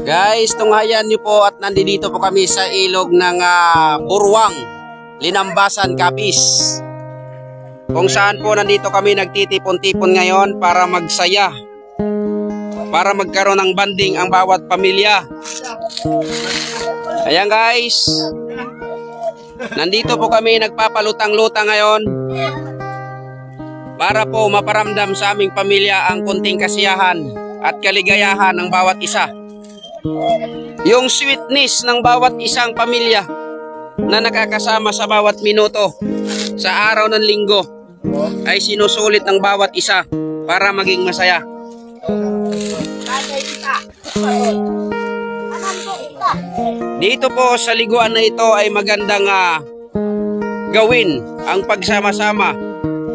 Guys, tunghayan niyo po at nandito po kami sa ilog ng Burwang, Linambasan, Capiz. Kung saan po nandito kami nagtitipon-tipon ngayon para magsaya, para magkaroon ng banding ang bawat pamilya. Ayan guys, nandito po kami nagpapalutang-lutang ngayon para po maparamdam sa aming pamilya ang kunting kasiyahan at kaligayahan ng bawat isa. Yung sweetness ng bawat isang pamilya na nakakasama sa bawat minuto sa araw ng linggo ay sinusulit ng bawat isa para maging masaya. Dito po sa liguan na ito ay magandang gawin ang pagsama-sama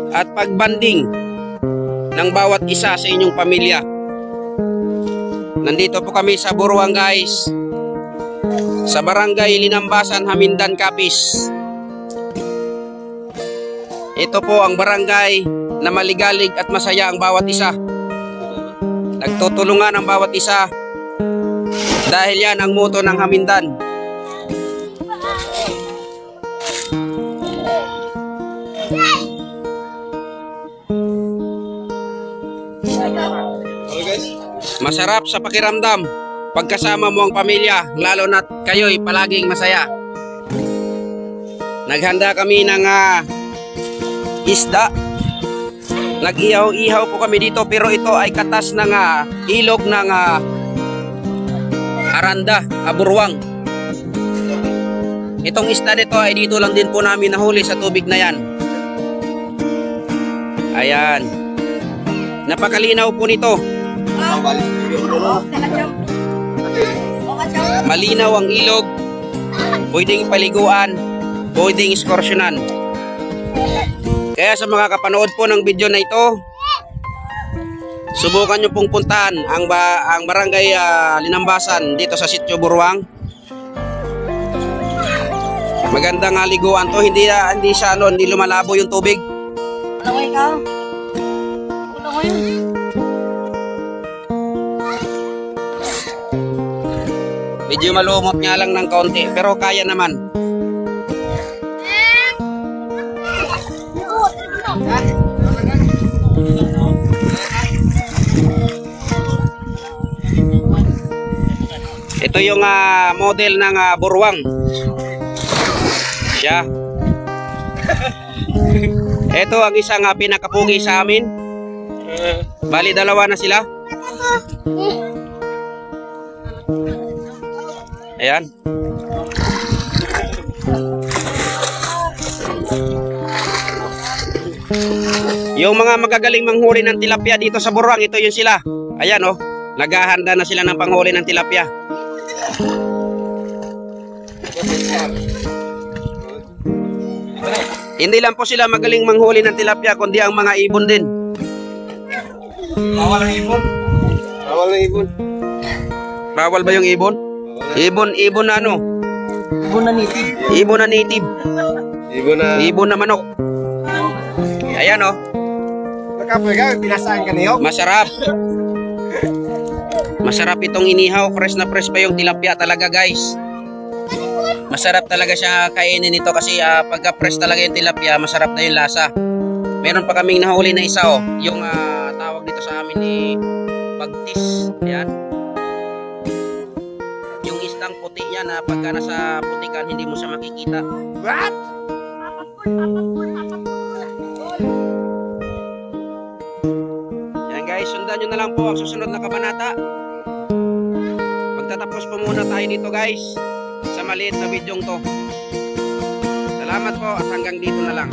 at pagbanding ng bawat isa sa inyong pamilya. Nandito po kami sa Burwang guys, sa Barangay Linambasan, Hamindan, Capiz. Ito po ang barangay na maligalig at masaya ang bawat isa. Nagtutulungan ang bawat isa dahil yan ang motto ng Hamindan. Masarap sa pakiramdam pagkasama mo ang pamilya, lalo na't kayo'y palaging masaya. Naghanda kami ng isda. Nag-ihaw-ihaw po kami dito, pero ito ay katas ng ilog ng Aranda, Burwang. Itong isda nito ay dito lang din po namin nahuli sa tubig na yan. Ayan, napakalinaw po nito. Malinaw ang ilog, pwedeng paliguan, pwedeng ekskursyonan. Kaya sa mga kapanood po ng video na ito, subukan nyo pong puntahan ang barangay Linambasan dito sa Sitio Burwang. Magandang liguan to, hindi siya hindi lumalabo yung tubig. Medyo malumot nga lang ng kaunti, pero kaya naman. Ito yung model ng Burwang. Siya. Ito ang isang pinakapugi sa amin. Bali dalawa na sila. Ayan. Yung mga magagaling manghuli ng tilapia dito sa Burwang, ito yun sila. Ayan oh, naghahanda na sila ng panghuli ng tilapia. Hindi lang po sila magaling manghuli ng tilapia, kundi ang mga ibon din. Bawal ang ibon? Bawal ang ibon. Bawal ba yung ibon? Ibon na ano? Ibon na native. Ibon na native. Ibon na manok. Ayan oh. Masarap. Masarap itong inihaw. Fresh na fresh pa yung tilapia talaga guys. Masarap talaga siya kainin ito kasi pagka fresh talaga yung tilapia, masarap na yung lasa. Meron pa kaming nahuli na isa oh. Yung tawag dito sa amin ni Bagtis. Ayan. Yung isdang puti yan na pagka nasa putikan hindi mo siya makikita. What? Yan guys, sundan nyo na lang po ang susunod na kabanata. Magtatapos po muna tayo dito guys sa maliit na bidyong to. Salamat po at hanggang dito na lang.